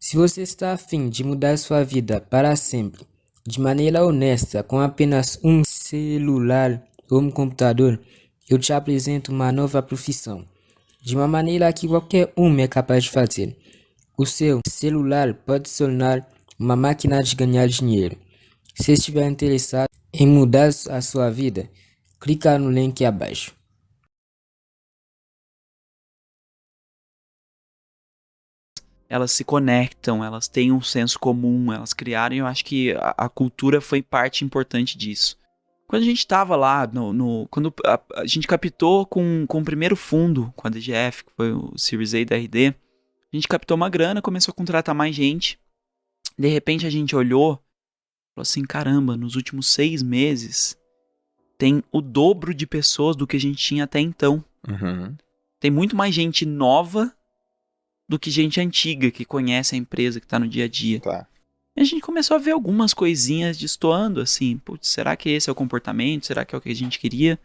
Se você está a fim de mudar sua vida para sempre, de maneira honesta, com apenas um celular ou um computador, eu te apresento uma nova profissão, de uma maneira que qualquer um é capaz de fazer. O seu celular pode se tornar uma máquina de ganhar dinheiro. Se estiver interessado em mudar a sua vida, clica no link abaixo. Elas se conectam, elas têm um senso comum, elas criaram, e eu acho que a cultura foi parte importante disso. Quando a gente estava lá, quando a gente captou com o primeiro fundo, com a DGF, que foi o Series A da RD, a gente captou uma grana, começou a contratar mais gente. De repente a gente olhou, falou assim, caramba, nos últimos 6 meses tem o dobro de pessoas do que a gente tinha até então. Uhum. Tem muito mais gente nova do que gente antiga que conhece a empresa, que está no dia a dia. Tá. E a gente começou a ver algumas coisinhas destoando, assim, putz, será que esse é o comportamento? Será que é o que a gente queria?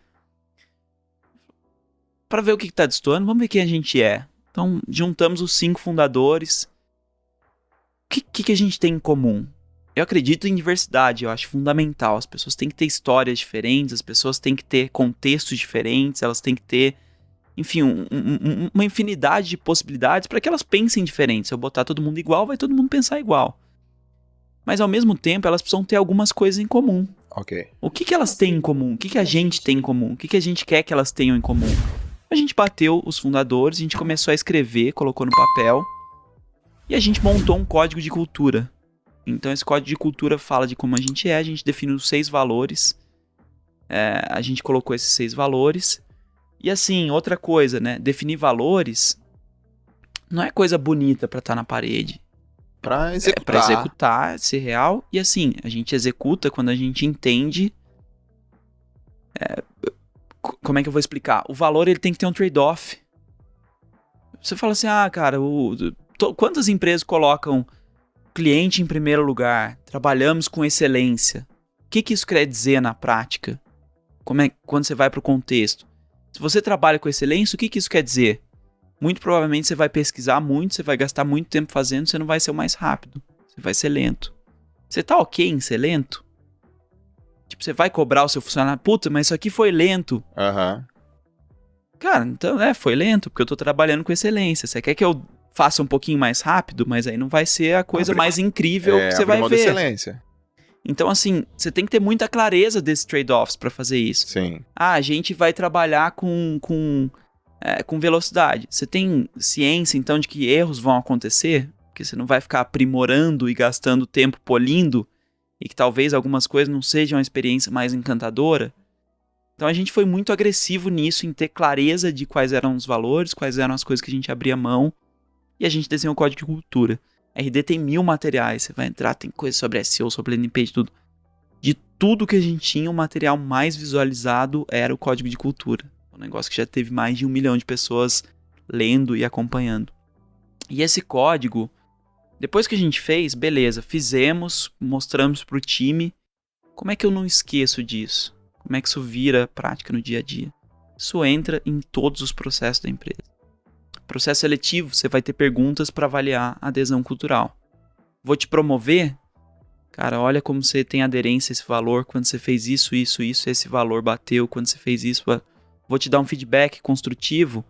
Para ver o que está destoando, vamos ver quem a gente é. Então, juntamos os 5 fundadores. O que a gente tem em comum? Eu acredito em diversidade, eu acho fundamental. As pessoas têm que ter histórias diferentes, as pessoas têm que ter contextos diferentes, elas têm que ter, enfim, uma infinidade de possibilidades para que elas pensem diferente. Se eu botar todo mundo igual, vai todo mundo pensar igual. Mas ao mesmo tempo, elas precisam ter algumas coisas em comum. Ok. O que elas têm em comum? O que a gente tem em comum? O que a gente quer que elas tenham em comum? A gente bateu os fundadores, a gente começou a escrever, colocou no papel, e a gente montou um código de cultura. Então esse código de cultura fala de como a gente define os 6 valores, a gente colocou esses 6 valores, e assim, outra coisa, né, definir valores não é coisa bonita pra estar na parede, Pra é executar. pra executar, ser real, e assim, a gente executa quando a gente entende, como é que eu vou explicar? O valor ele tem que ter um trade-off. Você fala assim, cara, quantas empresas colocam cliente em primeiro lugar, trabalhamos com excelência? O que isso quer dizer na prática? Quando você vai para o contexto? Se você trabalha com excelência, o que isso quer dizer? Muito provavelmente você vai pesquisar muito, você vai gastar muito tempo fazendo, você não vai ser o mais rápido, você vai ser lento. Você tá ok em ser lento? Tipo, você vai cobrar o seu funcionário, puta, mas isso aqui foi lento. Aham. Cara, então, foi lento, porque eu tô trabalhando com excelência. Você quer que eu faça um pouquinho mais rápido, mas aí não vai ser a coisa mais incrível que você vai abrir mão da ver. excelência. Então, assim, você tem que ter muita clareza desses trade-offs pra fazer isso. Sim. A gente vai trabalhar com velocidade. Você tem ciência, então, de que erros vão acontecer? Porque você não vai ficar aprimorando e gastando tempo polindo e que talvez algumas coisas não sejam uma experiência mais encantadora. Então a gente foi muito agressivo nisso, em ter clareza de quais eram os valores, quais eram as coisas que a gente abria mão, e a gente desenhou o código de cultura. A RD tem 1000 materiais, você vai entrar, tem coisa sobre SEO, sobre landing page, tudo. De tudo que a gente tinha, o material mais visualizado era o código de cultura. Um negócio que já teve mais de 1 milhão de pessoas lendo e acompanhando. E esse código, depois que a gente fez, beleza, fizemos, mostramos pro time. Como é que eu não esqueço disso? Como é que isso vira prática no dia a dia? Isso entra em todos os processos da empresa. Processo seletivo, você vai ter perguntas para avaliar a adesão cultural. Vou te promover? Cara, olha como você tem aderência a esse valor. Quando você fez isso, esse valor bateu. Quando você fez isso, vou te dar um feedback construtivo.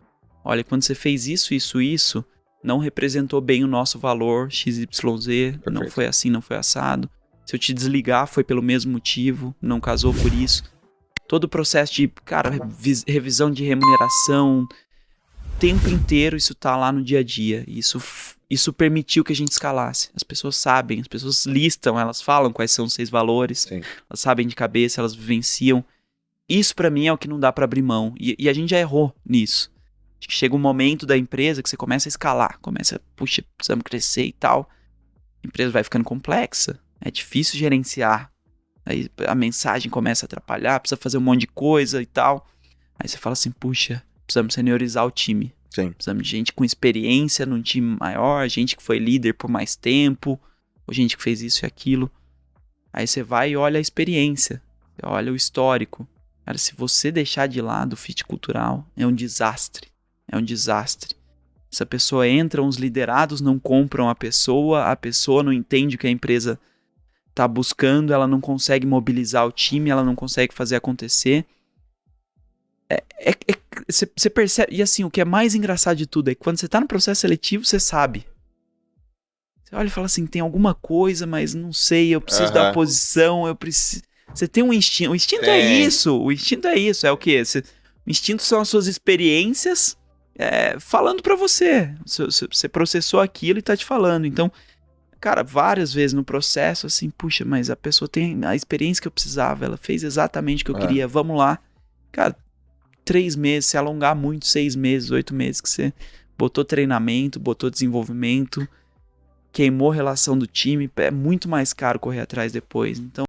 Olha, quando você fez isso, não representou bem o nosso valor XYZ. Perfeito. Não foi assim, não foi assado. Se eu te desligar, foi pelo mesmo motivo, não casou por isso. Todo o processo de, revisão de remuneração, o tempo inteiro isso tá lá no dia a dia. Isso permitiu que a gente escalasse. As pessoas sabem, as pessoas listam, elas falam quais são os 6 valores, Sim. Elas sabem de cabeça, elas vivenciam. Isso pra mim é o que não dá pra abrir mão. E a gente já errou nisso. Acho que chega um momento da empresa que você começa a escalar, puxa, precisamos crescer e tal. A empresa vai ficando complexa, é difícil gerenciar. Aí a mensagem começa a atrapalhar, precisa fazer um monte de coisa e tal. Aí você fala assim, puxa, precisamos seniorizar o time. Sim. Precisamos de gente com experiência num time maior, gente que foi líder por mais tempo, ou gente que fez isso e aquilo. Aí você vai e olha a experiência, olha o histórico. Cara, se você deixar de lado o fit cultural, é um desastre. É um desastre. Essa pessoa entra, os liderados não compram a pessoa não entende o que a empresa está buscando, ela não consegue mobilizar o time, ela não consegue fazer acontecer. Você percebe, e assim, o que é mais engraçado de tudo é que quando você tá no processo seletivo, você sabe. Você olha e fala assim, tem alguma coisa, mas não sei, eu preciso da posição, eu preciso... Você tem um instinto, o instinto é isso, é o quê? O instinto são as suas experiências falando pra você. Você processou aquilo e tá te falando, então... Cara, várias vezes no processo, assim, puxa, mas a pessoa tem a experiência que eu precisava, ela fez exatamente o que eu queria, vamos lá. Cara, 3 meses, se alongar muito, 6 meses, 8 meses, que você botou treinamento, botou desenvolvimento, queimou relação do time, é muito mais caro correr atrás depois. Então,